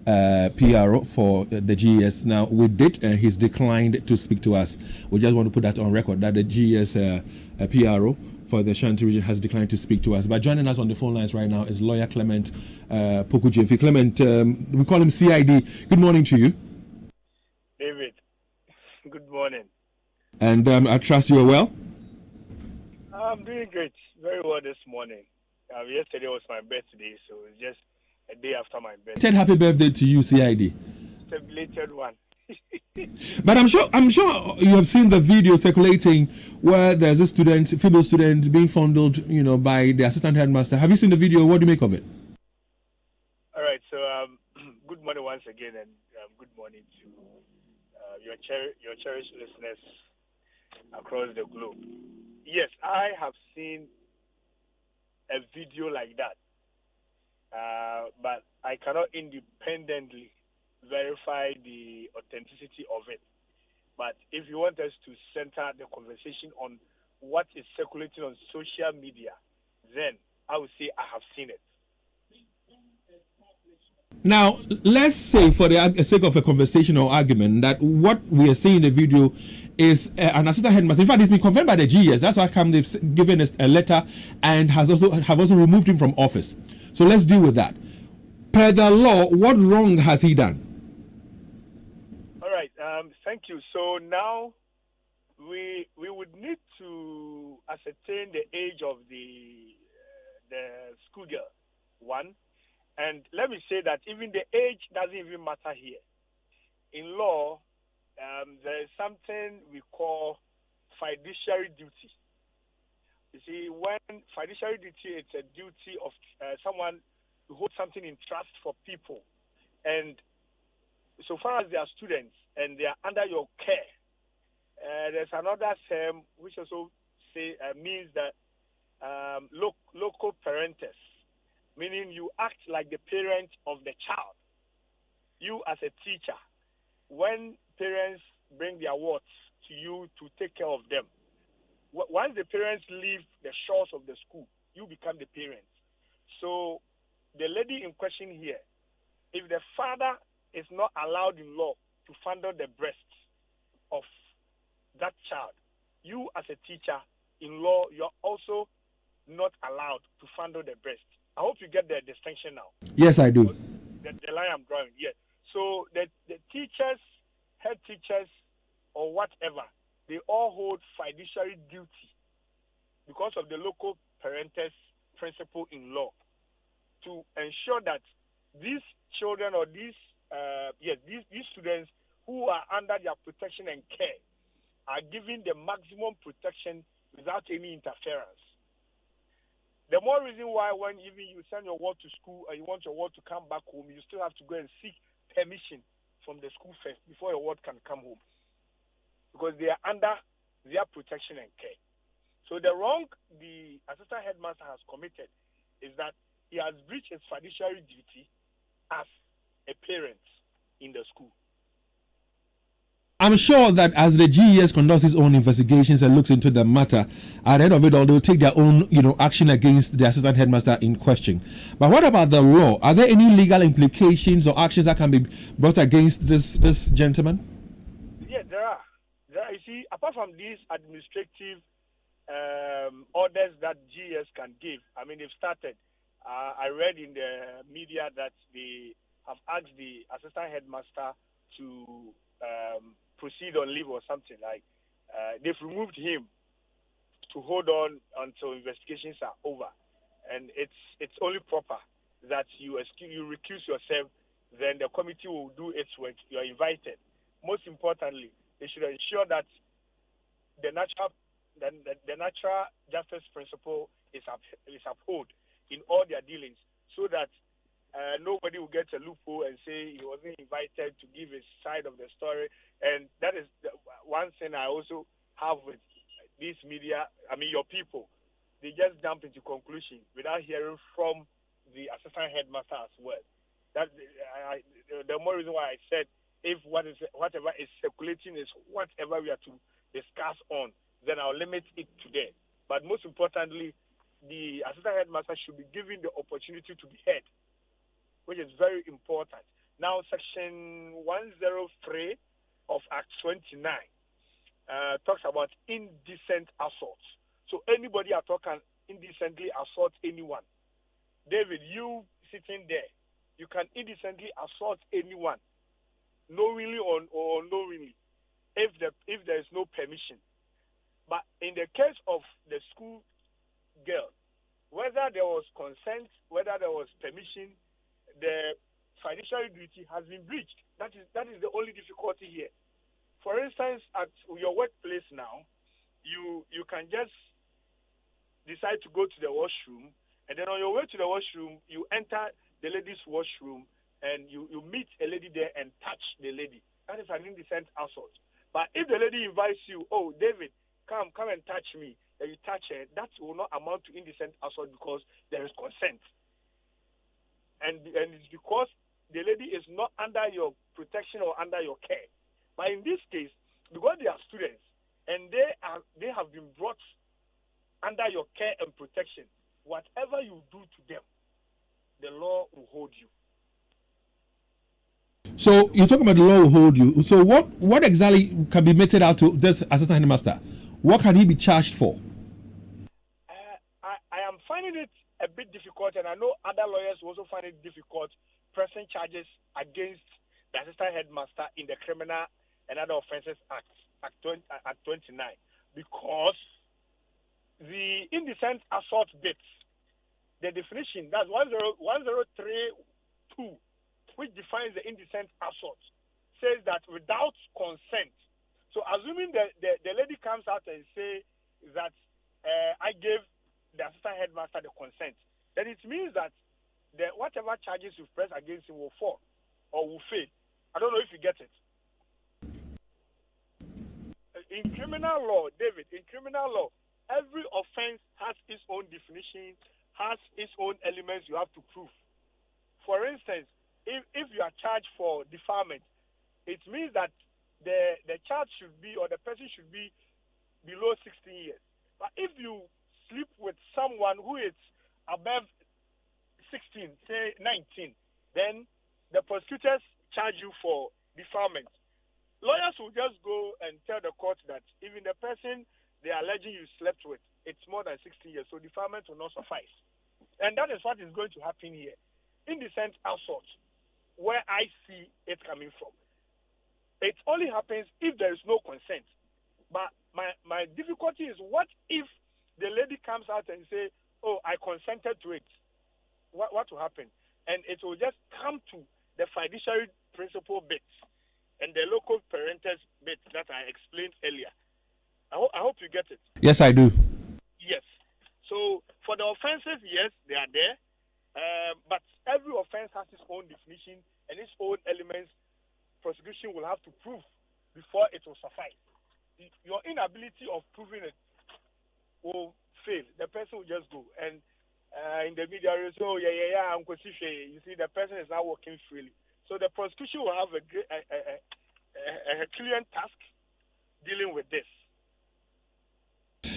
PRO for the GES. Now, we did, he's declined to speak to us. We just want to put that on record that the GES PRO for the Shanti region has declined to speak to us. But joining us on the phone lines right now is lawyer Clement Poku-Gyamfi. Clement, we call him CID. Good morning to you. David, good morning. And I trust you are well? I'm doing great. Very well this morning. Yesterday was my birthday, so it's just a day after my birthday. Happy birthday to you, CID. It's a belated one. But I'm sure you have seen the video circulating where there's a female student being fondled, by the assistant headmaster. Have you seen the video? What do you make of it? All right. So good morning once again, and good morning to your cherished listeners across the globe. Yes, I have seen a video like that, but I cannot independently verify the authenticity of it. But if you want us to center the conversation on what is circulating on social media, then I would say I have seen it. Now, let's say for the sake of a conversation or argument that what we are seeing in the video is an assistant headmaster. In fact, it's been confirmed by the GES. That's why they've given us a letter and have also removed him from office. So let's deal with that. Per the law, what wrong has he done? All right. Thank you. So now we would need to ascertain the age of the schoolgirl. One. And let me say that even the age doesn't even matter here. In law, there is something we call fiduciary duty. You see, when fiduciary duty, it's a duty of someone to hold something in trust for people. And so far as they are students and they are under your care, there's another term which also means that local parentis, meaning you act like the parent of the child. You as a teacher, when parents bring their wards to you to take care of them, once the parents leave the shores of the school, you become the parent. So the lady in question here, if the father is not allowed in law to fondle the breasts of that child, you as a teacher in law, you're also not allowed to fondle the breast. I hope you get the distinction now. Yes, I do. The line I'm drawing, yes. So the teachers, head teachers, or whatever, they all hold fiduciary duty because of the local parentis principle in law to ensure that these children or these students who are under their protection and care are given the maximum protection without any interference. The more reason why when even you send your ward to school and you want your ward to come back home, you still have to go and seek permission from the school first before your ward can come home. Because they are under their protection and care. So the wrong the assistant headmaster has committed is that he has breached his fiduciary duty as a parent in the school. I'm sure that as the GES conducts its own investigations and looks into the matter, at the end of it all, they'll take their own, action against the assistant headmaster in question. But what about the law? Are there any legal implications or actions that can be brought against this gentleman? Yeah, there are. You see, apart from these administrative orders that GES can give, I mean, they've started. I read in the media that they have asked the assistant headmaster to proceed on leave or something like. They've removed him to hold on until investigations are over, and it's only proper that you recuse yourself. Then the committee will do its work. You are invited. Most importantly, they should ensure that the natural justice principle is upheld in all their dealings, so that nobody will get a loophole and say he wasn't invited to give his side of the story. And that is one thing I also have with these media, your people. They just jump into conclusion without hearing from the assistant headmaster as well. That's the more reason why I said if whatever is circulating is whatever we are to discuss on, then I'll limit it to there. But most importantly, the assistant headmaster should be given the opportunity to be heard, which is very important. Now, Section 103 of Act 29 talks about indecent assault. So anybody at all can indecently assault anyone. David, you sitting there, you can indecently assault anyone, knowingly or unknowingly, if there is no permission. But in the case of the school girl, whether there was consent, whether there was permission, the fiduciary duty has been breached. That is the only difficulty here. For instance, at your workplace now, you can just decide to go to the washroom, and then on your way to the washroom, you enter the ladies' washroom, and you meet a lady there and touch the lady. That is an indecent assault. But if the lady invites you, oh, David, come and touch me, and you touch her, that will not amount to indecent assault because there is consent. And it's because the lady is not under your protection or under your care. But in this case, because they are students and they have been brought under your care and protection, whatever you do to them, the law will hold you. So you're talking about the law will hold you. So what exactly can be meted out to this assistant headmaster? What can he be charged for? I am finding it a bit difficult, and I know other lawyers also find it difficult pressing charges against the assistant headmaster in the Criminal and Other Offences Act 29, because the indecent assault bits, the definition, that's 103(2), which defines the indecent assault, says that without consent. So assuming the lady comes out and say that I gave the assistant headmaster the consent, then it means that whatever charges you press against him will fall or will fail. I don't know if you get it. In criminal law, David, in criminal law, every offense has its own definition, has its own elements you have to prove. For instance, if you are charged for defilement, it means that the charge should be, or the person should be below 16 years. But if you sleep with someone who is above 16, say 19, then the prosecutors charge you for defilement. Lawyers will just go and tell the court that even the person they are alleging you slept with, it's more than 16 years, so defilement will not suffice. And that is what is going to happen here. Indecent assault, where I see it coming from, it only happens if there is no consent. But my difficulty is, what if the lady comes out and say, oh, I consented to it? What will happen? And it will just come to the fiduciary principle bits and the local parentage bits that I explained earlier. I hope you get it. Yes, I do. Yes. So for the offenses, yes, they are there. But every offense has its own definition and its own elements prosecution will have to prove before it will suffice. Your inability of proving it will fail. The person will just go. And in the media, you say, oh, yeah, I'm going to say, you see, the person is now working freely. So the prosecution will have a clear task dealing with this.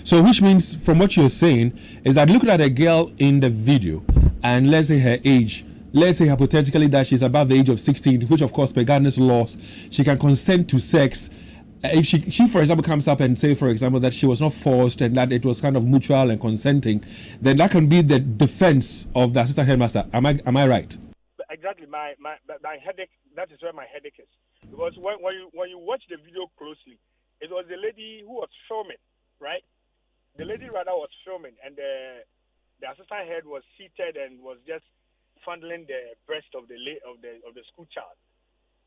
So which means, from what you're saying, is that looking at a girl in the video, and let's say her age, let's say hypothetically that she's above the age of 16, which of course per Ghana's laws, she can consent to sex. If she, for example, comes up and say, for example, that she was not forced and that it was kind of mutual and consenting, then that can be the defense of the assistant headmaster. Am I right? Exactly. My headache, that is where my headache is. Because when you watch the video closely, it was the lady who was filming, right? The lady rather was filming, and the assistant head was seated and was just fondling the breast of the school child.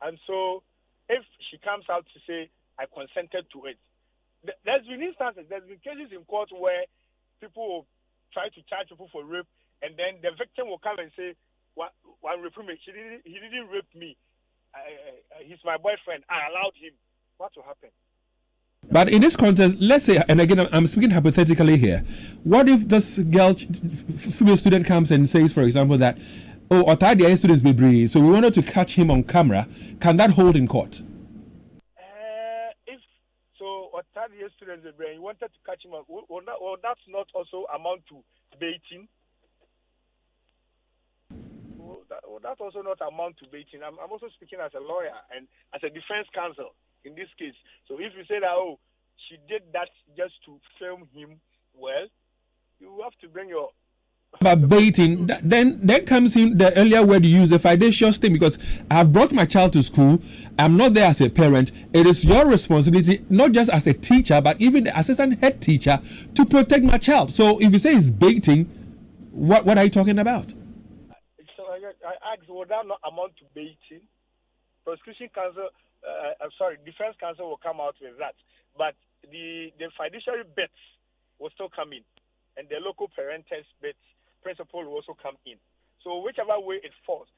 And so, if she comes out to say, I consented to it, there's been instances, there's been cases in court where people will try to charge people for rape, and then the victim will come and say, "One rape me. He didn't rape me. He's my boyfriend. I allowed him." What will happen? But in this context, let's say, and again, I'm speaking hypothetically here, what if this girl, female student, comes and says, for example, that, oh, Otadia students be brave, so we wanted to catch him on camera. Can that hold in court? If so, Otadia students be brave, you wanted to catch him on, will that not also amount to baiting? Will that also not amount to baiting. I'm also speaking as a lawyer and as a defense counsel in this case. So if you say that, oh, she did that just to film him, well, you have to bring your... About baiting, then comes in the earlier word you use, the fiduciary thing, because I've brought my child to school. I'm not there as a parent. It is your responsibility, not just as a teacher, but even the assistant head teacher, to protect my child. So if you say it's baiting, what are you talking about? So I asked, would that not amount to baiting? Prosecution counsel, defense counsel will come out with that. But the fiduciary bets will still come in, and the local parental bets principle will also come in. So whichever way it falls,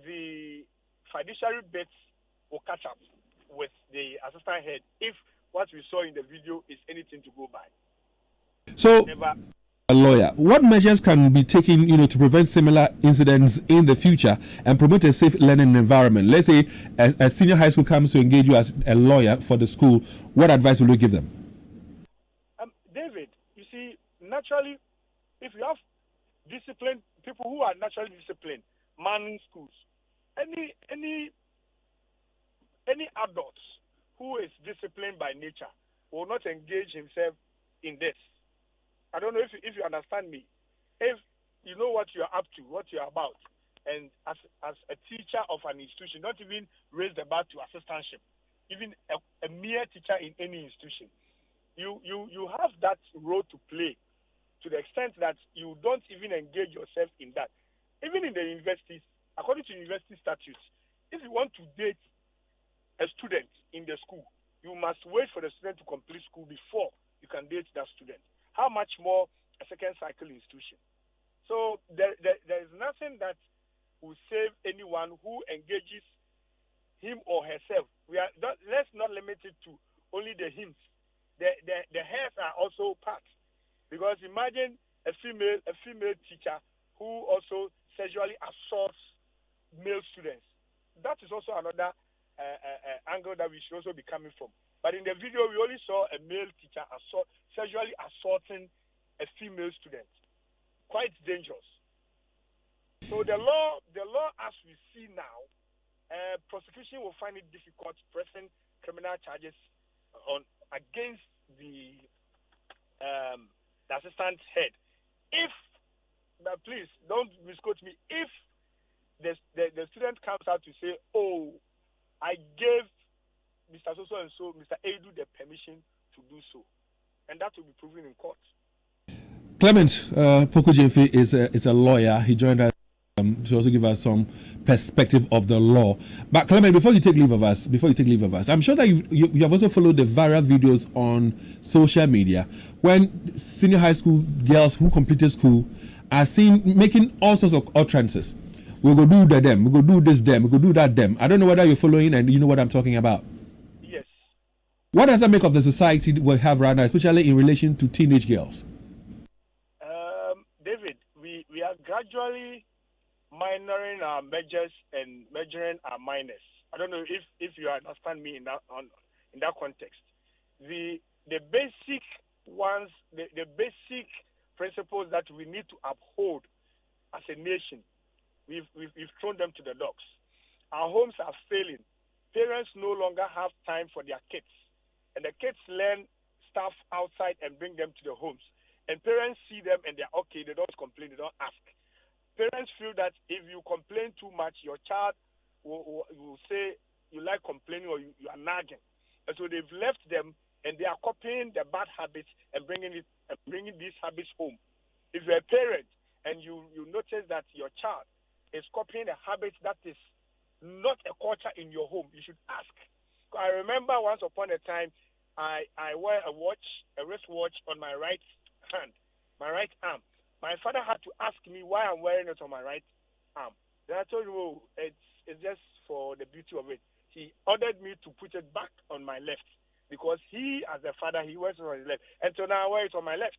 the fiduciary bets will catch up with the assistant head if what we saw in the video is anything to go by. So, a lawyer, what measures can be taken, to prevent similar incidents in the future and promote a safe learning environment? Let's say a senior high school comes to engage you as a lawyer for the school. What advice will you give them? David, you see, naturally, if you have disciplined people who are naturally disciplined, manning schools, any adult who is disciplined by nature will not engage himself in this. I don't know if you understand me. If you know what you are up to, what you are about, and as a teacher of an institution, not even raise the bar to assistantship, even a mere teacher in any institution, you have that role to play, to the extent that you don't even engage yourself in that. Even in the universities, according to university statutes, if you want to date a student in the school, you must wait for the student to complete school before you can date that student. How much more a second cycle institution? So there is nothing that will save anyone who engages him or herself. Let's not limit it to only the hims. The hairs are also part. Because imagine a female teacher who also sexually assaults male students. That is also another angle that we should also be coming from. But in the video, we only saw a male teacher sexually assaulting a female student. Quite dangerous. So the law as we see now, prosecution will find it difficult pressing criminal charges against the assistant head. Please don't misquote me. If the student comes out to say, "Oh, I gave Mr. So and so, Mr. Edu, the permission to do so," and that will be proven in court. Clement Pokujefe is a lawyer. He joined us to also give us some perspective of the law. But Clement, before you take leave of us, I'm sure that you have also followed the viral videos on social media when senior high school girls who completed school are seen making all sorts of utterances. We go do them, we go do this them, we go do that them. I don't know whether you're following and you know what I'm talking about. Yes. What does that make of the society we have right now, especially in relation to teenage girls? David, we are gradually minoring our majors and majoring our minors. I don't know if you understand me in that context. The basic ones, the basic principles that we need to uphold as a nation, we've thrown them to the dogs. Our homes are failing. Parents no longer have time for their kids, and the kids learn stuff outside and bring them to the homes. And parents see them and they're okay. They don't complain. They don't ask. Parents feel that if you complain too much, your child will say you like complaining or you are nagging. And so they've left them and they are copying the bad habits and bringing these habits home. If you're a parent and you notice that your child is copying a habit that is not a culture in your home, you should ask. I remember once upon a time, I wear a wristwatch on my right hand, my right arm. My father had to ask me why I'm wearing it on my right arm. Then I told him, oh, it's just for the beauty of it. He ordered me to put it back on my left because he, as a father, he wears it on his left. And so now I wear it on my left.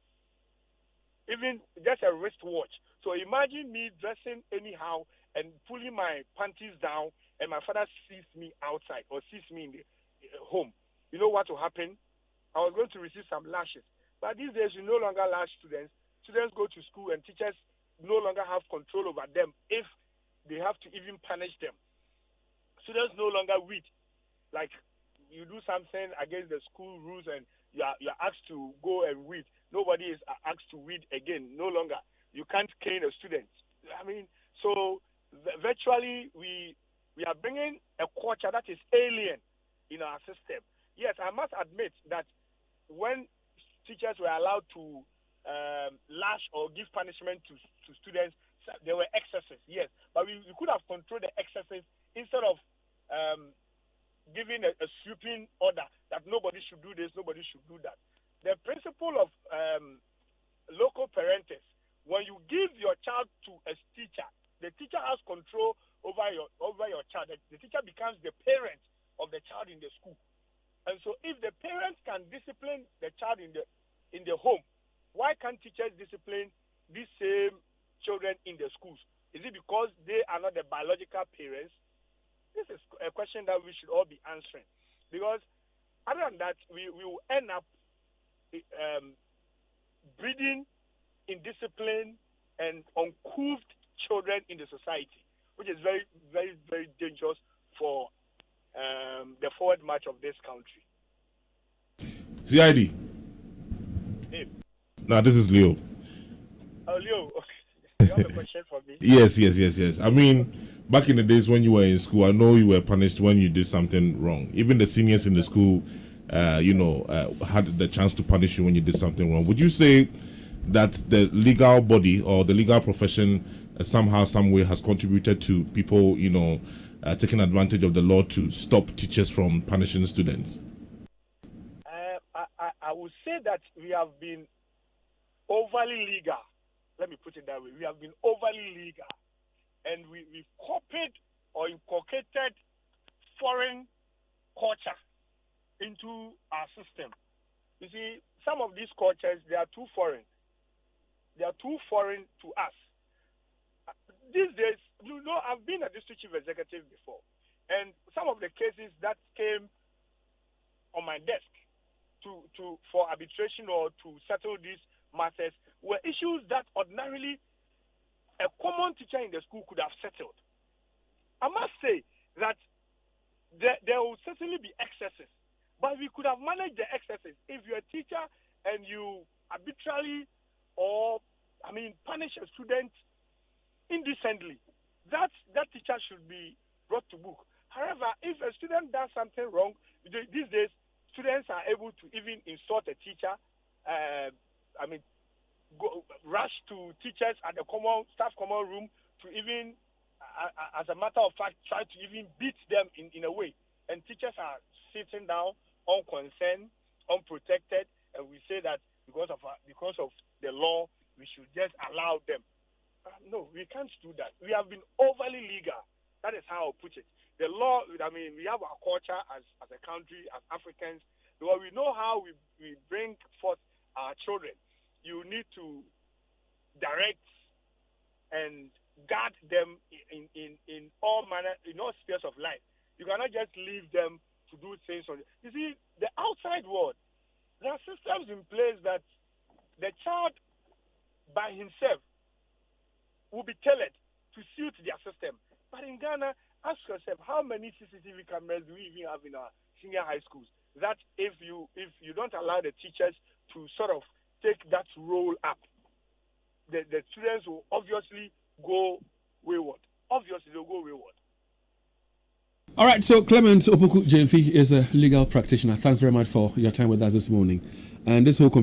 Even just a wristwatch. So imagine me dressing anyhow and pulling my panties down and my father sees me outside or sees me in the home. You know what will happen? I was going to receive some lashes. But these days, you no longer lash students. Students go to school and teachers no longer have control over them if they have to even punish them. Students no longer read. Like, you do something against the school rules and you're asked to go and read. Nobody is asked to read again. No longer. You can't cane a student. I mean, so virtually we are bringing a culture that is alien in our system. Yes, I must admit that when teachers were allowed to lash or give punishment to students, there were excesses, yes. But we could have controlled the excesses instead of giving a sweeping order that nobody should do this, nobody should do that. The principle of local parentis, when you give your child to a teacher, the teacher has control over your child. The teacher becomes the parent of the child in the school. And so if the parents can discipline the child in the home, why can't teachers discipline these same children in the schools? Is it because they are not the biological parents? This is a question that we should all be answering. Because other than that, we will end up breeding indiscipline and uncouth children in the society, which is very, very, very dangerous for the forward march of this country. CID. Hey. Now, this is Leo. Oh, Leo. You have a question for me? Yes. I mean, back in the days when you were in school, I know you were punished when you did something wrong. Even the seniors in the school, had the chance to punish you when you did something wrong. Would you say that the legal body or the legal profession somehow, some way has contributed to people, taking advantage of the law to stop teachers from punishing students? I would say that we have been overly legal. Let me put it that way. We have been overly legal, and we've copied or inculcated foreign culture into our system. You see, some of these cultures, they are too foreign. They are too foreign to us. These days, I've been a district chief executive before, and some of the cases that came on my desk for arbitration or to settle these matters were issues that ordinarily a common teacher in the school could have settled. I must say that there will certainly be excesses, but we could have managed the excesses. If you're a teacher and you arbitrarily punish a student indecently, that teacher should be brought to book. However, if a student does something wrong, these days students are able to even insult a teacher, rush to teachers at the staff common room to even, as a matter of fact, try to even beat them in a way. And teachers are sitting down, unconcerned, unprotected, and we say that because of the law, we should just allow them. No, we can't do that. We have been overly legal. That is how I'll put it. The law, we have our culture as a country, as Africans. Because we know how we bring forth our children. You need to direct and guard them in all manner, in all spheres of life. You cannot just leave them to do things. You see, the outside world, there are systems in place that the child by himself will be tailored to suit their system. But in Ghana, ask yourself, how many CCTV cameras do we even have in our senior high schools? That if you don't allow the teachers to sort of take that role up, the students will obviously go wayward. Obviously, they'll go wayward. All right, so Clement Opoku Jemfi is a legal practitioner. Thanks very much for your time with us this morning. And this whole conversation